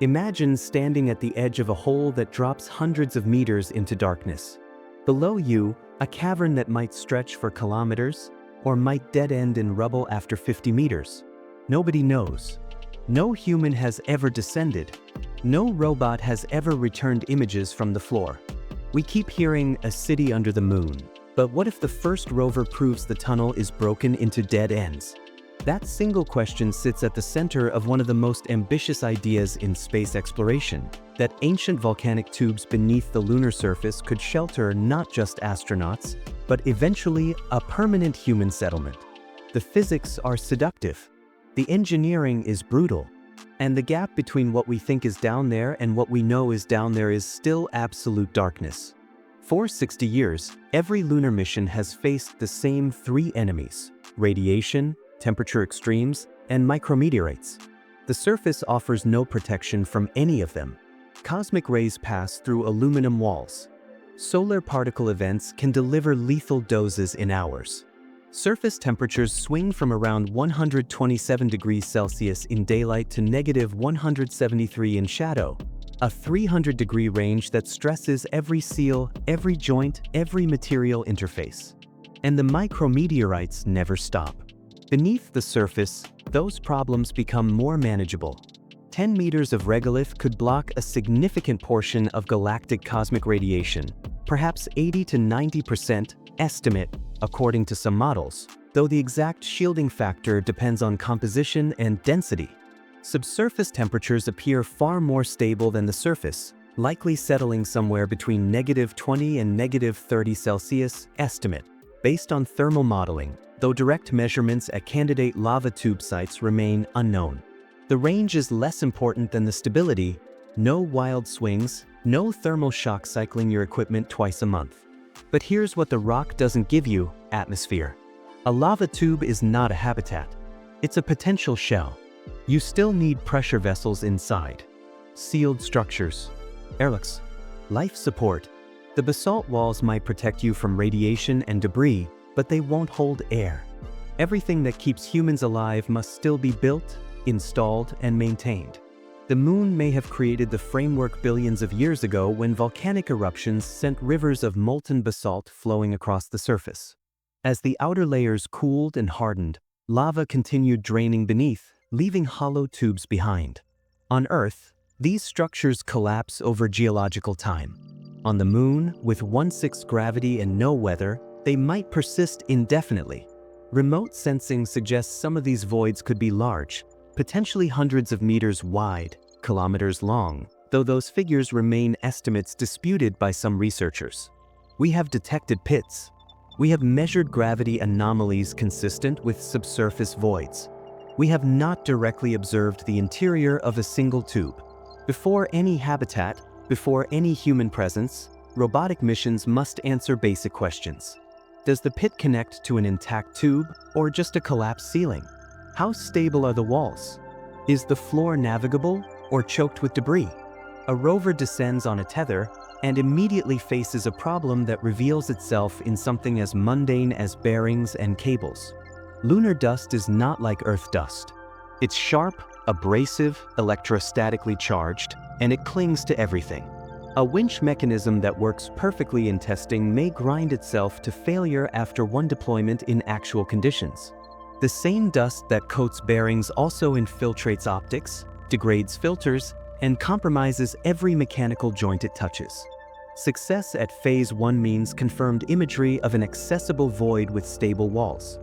Imagine standing at the edge of a hole that drops hundreds of meters into darkness. Below you, a cavern that might stretch for kilometers, or might dead end in rubble after 50 meters. Nobody knows. No human has ever descended. No robot has ever returned images from the floor. We keep hearing a city under the moon, but what if the first rover proves the tunnel is broken into dead ends? That single question sits at the center of one of the most ambitious ideas in space exploration, that ancient volcanic tubes beneath the lunar surface could shelter not just astronauts, but eventually a permanent human settlement. The physics are seductive, the engineering is brutal, and the gap between what we think is down there and what we know is down there is still absolute darkness. For 60 years, every lunar mission has faced the same three enemies: radiation, temperature extremes, and micrometeorites. The surface offers no protection from any of them. Cosmic rays pass through aluminum walls. Solar particle events can deliver lethal doses in hours. Surface temperatures swing from around 127 degrees Celsius in daylight to negative 173 in shadow, a 300-degree range that stresses every seal, every joint, every material interface. And the micrometeorites never stop. Beneath the surface, those problems become more manageable. 10 meters of regolith could block a significant portion of galactic cosmic radiation, perhaps 80 to 90% estimate, according to some models, though the exact shielding factor depends on composition and density. Subsurface temperatures appear far more stable than the surface, likely settling somewhere between negative 20 and negative 30 Celsius estimate, based on thermal modeling, though direct measurements at candidate lava tube sites remain unknown. The range is less important than the stability. No wild swings, no thermal shock cycling your equipment twice a month. But here's what the rock doesn't give you: atmosphere. A lava tube is not a habitat. It's a potential shell. You still need pressure vessels inside, sealed structures, airlocks, life support. The basalt walls might protect you from radiation and debris, but they won't hold air. Everything that keeps humans alive must still be built, installed, and maintained. The moon may have created the framework billions of years ago when volcanic eruptions sent rivers of molten basalt flowing across the surface. As the outer layers cooled and hardened, lava continued draining beneath, leaving hollow tubes behind. On Earth, these structures collapse over geological time. On the moon, with 1/6 gravity and no weather, they might persist indefinitely. Remote sensing suggests some of these voids could be large, potentially hundreds of meters wide, kilometers long, though those figures remain estimates disputed by some researchers. We have detected pits. We have measured gravity anomalies consistent with subsurface voids. We have not directly observed the interior of a single tube. Before any habitat, before any human presence, robotic missions must answer basic questions. Does the pit connect to an intact tube or just a collapsed ceiling? How stable are the walls? Is the floor navigable or choked with debris? A rover descends on a tether and immediately faces a problem that reveals itself in something as mundane as bearings and cables. Lunar dust is not like Earth dust. It's sharp, abrasive, electrostatically charged, and it clings to everything. A winch mechanism that works perfectly in testing may grind itself to failure after one deployment in actual conditions. The same dust that coats bearings also infiltrates optics, degrades filters, and compromises every mechanical joint it touches. Success at Phase 1 means confirmed imagery of an accessible void with stable walls.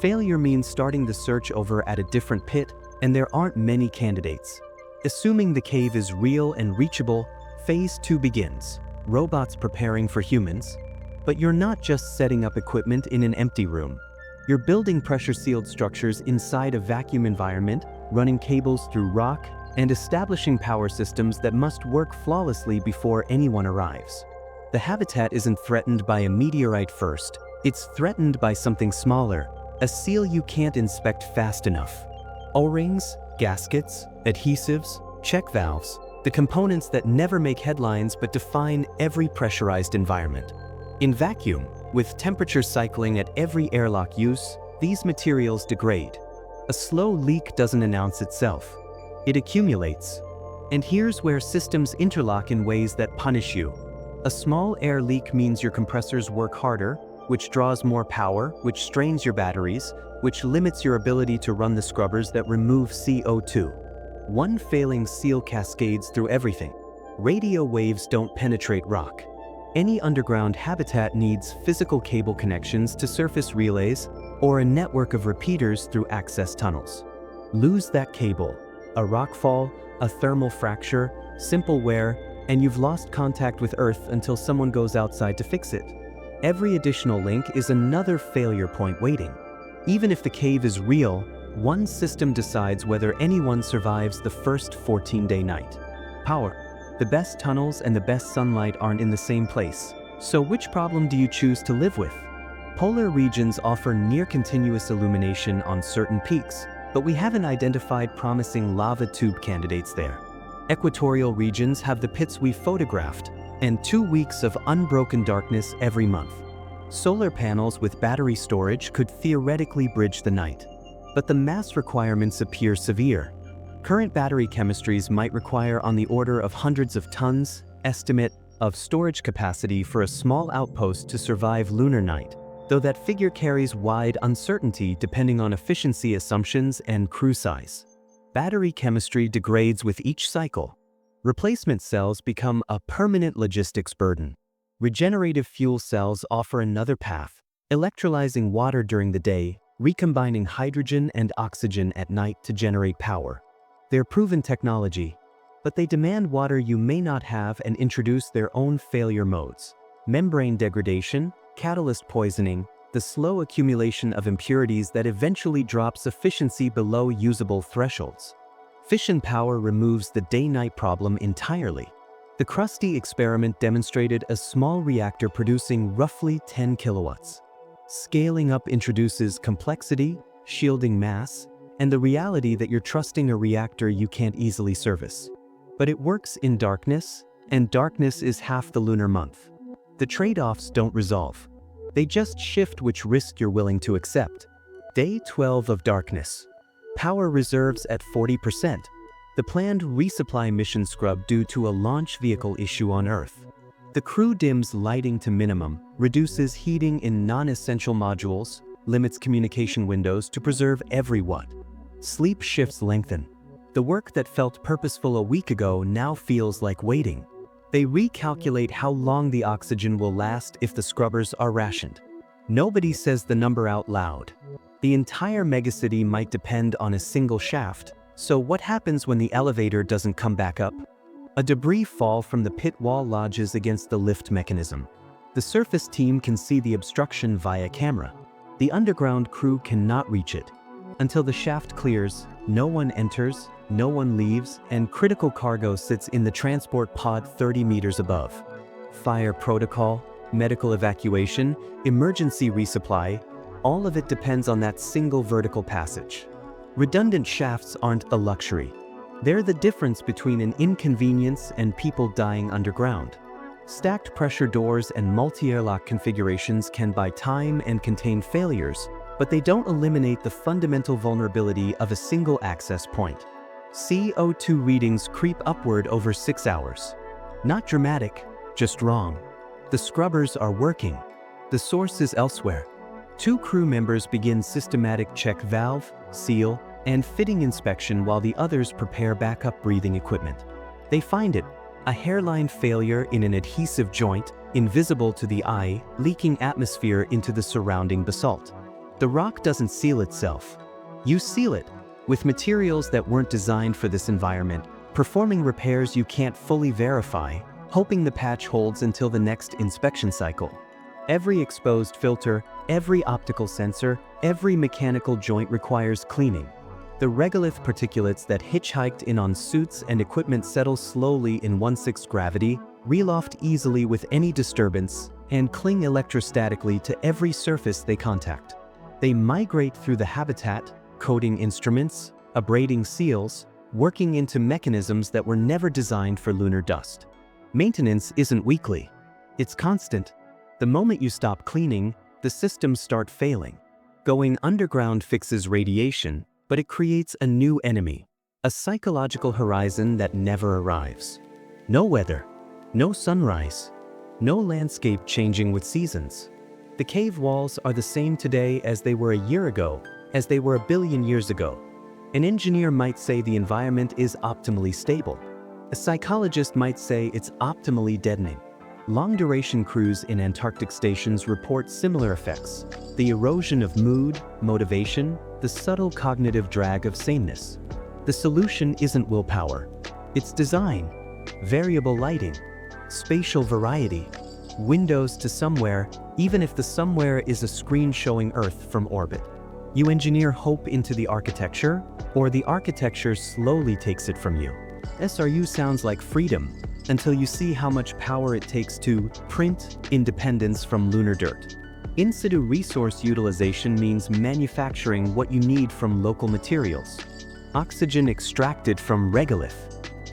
Failure means starting the search over at a different pit, and there aren't many candidates. Assuming the cave is real and reachable, Phase 2 begins, robots preparing for humans. But you're not just setting up equipment in an empty room. You're building pressure-sealed structures inside a vacuum environment, running cables through rock, and establishing power systems that must work flawlessly before anyone arrives. The habitat isn't threatened by a meteorite first, it's threatened by something smaller, a seal you can't inspect fast enough. O-rings, gaskets, adhesives, check valves, the components that never make headlines but define every pressurized environment. In vacuum, with temperature cycling at every airlock use, these materials degrade. A slow leak doesn't announce itself. It accumulates. And here's where systems interlock in ways that punish you. A small air leak means your compressors work harder, which draws more power, which strains your batteries, which limits your ability to run the scrubbers that remove CO2. One failing seal cascades through everything. Radio waves don't penetrate rock. Any underground habitat needs physical cable connections to surface relays or a network of repeaters through access tunnels. Lose that cable. A rockfall, a thermal fracture, simple wear, and you've lost contact with Earth until someone goes outside to fix it. Every additional link is another failure point waiting. Even if the cave is real, one system decides whether anyone survives the first 14-day night. Power. The best tunnels and the best sunlight aren't in the same place. So which problem do you choose to live with? Polar regions offer near-continuous illumination on certain peaks, but we haven't identified promising lava tube candidates there. Equatorial regions have the pits we photographed, and 2 weeks of unbroken darkness every month. Solar panels with battery storage could theoretically bridge the night, but the mass requirements appear severe. Current battery chemistries might require on the order of hundreds of tons, estimate, of storage capacity for a small outpost to survive lunar night, though that figure carries wide uncertainty depending on efficiency assumptions and crew size. Battery chemistry degrades with each cycle. Replacement cells become a permanent logistics burden. Regenerative fuel cells offer another path, electrolyzing water during the day, recombining hydrogen and oxygen at night to generate power. They're proven technology, but they demand water you may not have and introduce their own failure modes. Membrane degradation, catalyst poisoning, the slow accumulation of impurities that eventually drops efficiency below usable thresholds. Fission power removes the day-night problem entirely. The Krusty experiment demonstrated a small reactor producing roughly 10 kilowatts. Scaling up introduces complexity, shielding mass, and the reality that you're trusting a reactor you can't easily service. But it works in darkness, and darkness is half the lunar month. The trade-offs don't resolve. They just shift which risk you're willing to accept. Day 12 of darkness. Power reserves at 40%. The planned resupply mission scrub due to a launch vehicle issue on Earth. The crew dims lighting to minimum, reduces heating in non-essential modules, limits communication windows to preserve every watt. Sleep shifts lengthen. The work that felt purposeful a week ago now feels like waiting. They recalculate how long the oxygen will last if the scrubbers are rationed. Nobody says the number out loud. The entire megacity might depend on a single shaft, so what happens when the elevator doesn't come back up? A debris fall from the pit wall lodges against the lift mechanism. The surface team can see the obstruction via camera. The underground crew cannot reach it. Until the shaft clears, no one enters, no one leaves, and critical cargo sits in the transport pod 30 meters above. Fire protocol, medical evacuation, emergency resupply, all of it depends on that single vertical passage. Redundant shafts aren't a luxury. They're the difference between an inconvenience and people dying underground. Stacked pressure doors and multi-airlock configurations can buy time and contain failures, but they don't eliminate the fundamental vulnerability of a single access point. CO2 readings creep upward over 6 hours. Not dramatic, just wrong. The scrubbers are working. The source is elsewhere. 2 crew members begin systematic check valve, seal, and fitting inspection while the others prepare backup breathing equipment. They find it, a hairline failure in an adhesive joint, invisible to the eye, leaking atmosphere into the surrounding basalt. The rock doesn't seal itself. You seal it, with materials that weren't designed for this environment, performing repairs you can't fully verify, hoping the patch holds until the next inspection cycle. Every exposed filter, every optical sensor, every mechanical joint requires cleaning. The regolith particulates that hitchhiked in on suits and equipment settle slowly in 1/6 gravity, reloft easily with any disturbance, and cling electrostatically to every surface they contact. They migrate through the habitat, coating instruments, abrading seals, working into mechanisms that were never designed for lunar dust. Maintenance isn't weekly. It's constant. The moment you stop cleaning, the systems start failing. Going underground fixes radiation, but it creates a new enemy. A psychological horizon that never arrives. No weather, no sunrise, no landscape changing with seasons. The cave walls are the same today as they were a year ago, as they were a billion years ago. An engineer might say the environment is optimally stable. A psychologist might say it's optimally deadening. Long-duration crews in Antarctic stations report similar effects: the erosion of mood, motivation, the subtle cognitive drag of sameness. The solution isn't willpower. It's design, variable lighting, spatial variety, windows to somewhere, even if the somewhere is a screen showing Earth from orbit. You engineer hope into the architecture, or the architecture slowly takes it from you. SRU sounds like freedom, until you see how much power it takes to print independence from lunar dirt. In situ resource utilization means manufacturing what you need from local materials. Oxygen extracted from regolith.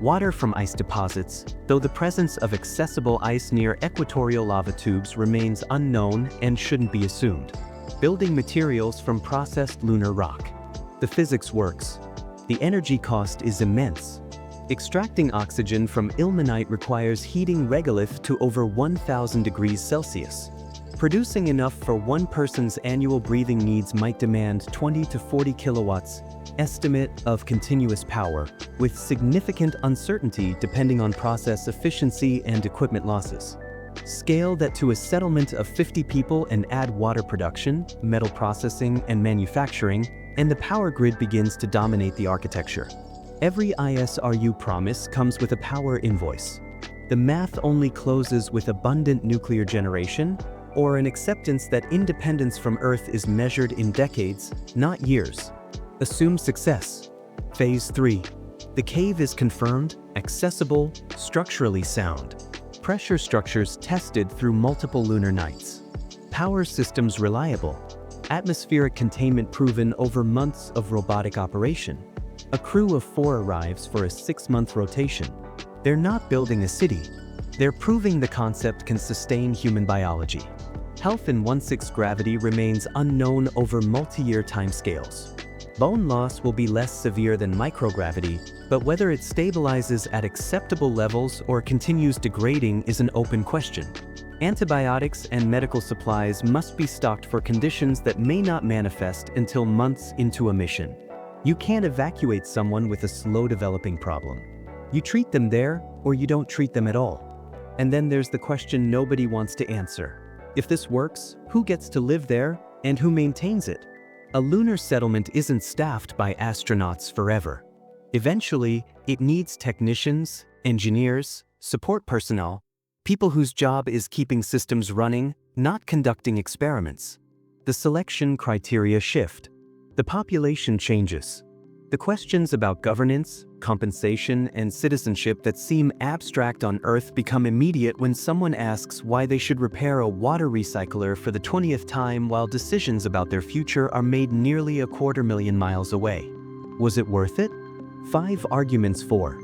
Water from ice deposits, though the presence of accessible ice near equatorial lava tubes remains unknown and shouldn't be assumed. Building materials from processed lunar rock. The physics works. The energy cost is immense. Extracting oxygen from ilmenite requires heating regolith to over 1,000 degrees Celsius. Producing enough for one person's annual breathing needs might demand 20 to 40 kilowatts estimate of continuous power, with significant uncertainty depending on process efficiency and equipment losses. Scale that to a settlement of 50 people and add water production, metal processing, and manufacturing, and the power grid begins to dominate the architecture. Every ISRU promise comes with a power invoice. The math only closes with abundant nuclear generation, or an acceptance that independence from Earth is measured in decades, not years. Assume success. Phase 3. The cave is confirmed, accessible, structurally sound. Pressure structures tested through multiple lunar nights. Power systems reliable. Atmospheric containment proven over months of robotic operation. A crew of 4 arrives for a 6-month rotation. They're not building a city. They're proving the concept can sustain human biology. Health in 1/6 gravity remains unknown over multi-year timescales. Bone loss will be less severe than microgravity, but whether it stabilizes at acceptable levels or continues degrading is an open question. Antibiotics and medical supplies must be stocked for conditions that may not manifest until months into a mission. You can't evacuate someone with a slow-developing problem. You treat them there, or you don't treat them at all. And then there's the question nobody wants to answer. If this works, who gets to live there, and who maintains it? A lunar settlement isn't staffed by astronauts forever. Eventually, it needs technicians, engineers, support personnel, people whose job is keeping systems running, not conducting experiments. The selection criteria shift. The population changes. The questions about governance, compensation, and citizenship that seem abstract on Earth become immediate when someone asks why they should repair a water recycler for the 20th time while decisions about their future are made nearly 250,000 miles away. Was it worth it? 5 arguments for.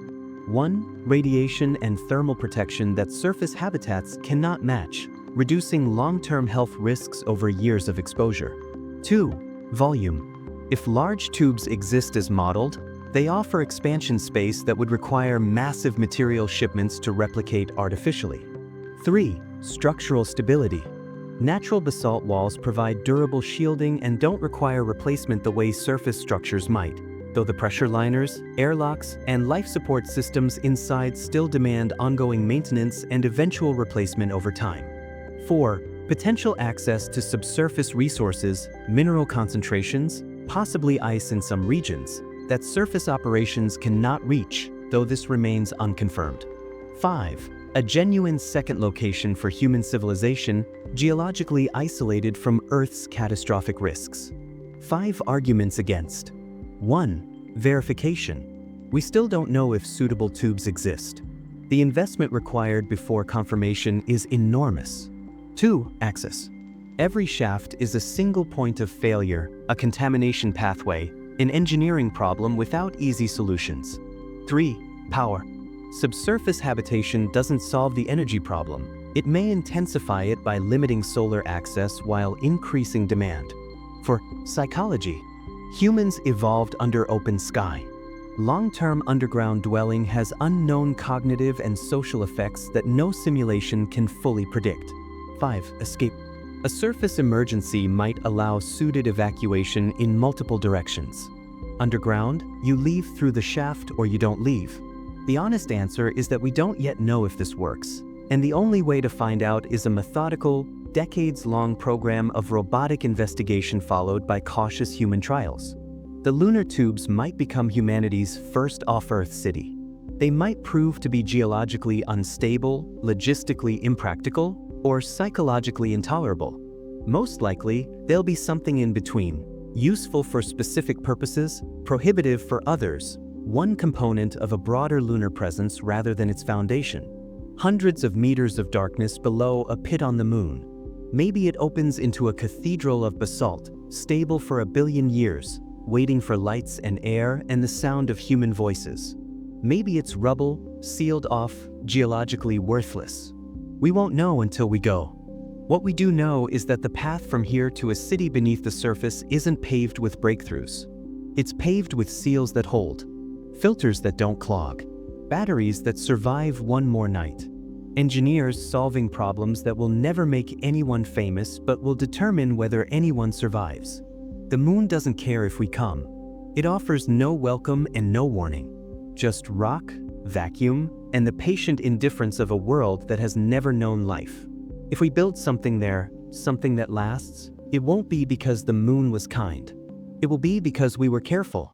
1. Radiation and thermal protection that surface habitats cannot match, reducing long-term health risks over years of exposure. 2. Volume. If large tubes exist as modeled, they offer expansion space that would require massive material shipments to replicate artificially. 3. Structural stability. Natural basalt walls provide durable shielding and don't require replacement the way surface structures might, though the pressure liners, airlocks, and life support systems inside still demand ongoing maintenance and eventual replacement over time. 4. Potential access to subsurface resources, mineral concentrations, possibly ice in some regions, that surface operations cannot reach, though this remains unconfirmed. 5. A genuine second location for human civilization, geologically isolated from Earth's catastrophic risks. 5 arguments against. 1. Verification. We still don't know if suitable tubes exist. The investment required before confirmation is enormous. 2. Access. Every shaft is a single point of failure, a contamination pathway, an engineering problem without easy solutions. 3. Power. Subsurface habitation doesn't solve the energy problem. It may intensify it by limiting solar access while increasing demand. For psychology, humans evolved under open sky. Long-term underground dwelling has unknown cognitive and social effects that no simulation can fully predict. 5. Escape. A surface emergency might allow suited evacuation in multiple directions. Underground, you leave through the shaft or you don't leave. The honest answer is that we don't yet know if this works, and the only way to find out is a methodical, decades-long program of robotic investigation followed by cautious human trials. The lunar tubes might become humanity's first off-Earth city. They might prove to be geologically unstable, logistically impractical, or psychologically intolerable. Most likely, they'll be something in between, useful for specific purposes, prohibitive for others, one component of a broader lunar presence rather than its foundation. Hundreds of meters of darkness below a pit on the moon. Maybe it opens into a cathedral of basalt, stable for 1 billion years, waiting for lights and air and the sound of human voices. Maybe it's rubble, sealed off, geologically worthless. We won't know until we go. What we do know is that the path from here to a city beneath the surface isn't paved with breakthroughs. It's paved with seals that hold, filters that don't clog, batteries that survive one more night, engineers solving problems that will never make anyone famous but will determine whether anyone survives. The moon doesn't care if we come. It offers no welcome and no warning. Just rock, vacuum, and the patient indifference of a world that has never known life. If we build something there, something that lasts, it won't be because the moon was kind. It will be because we were careful.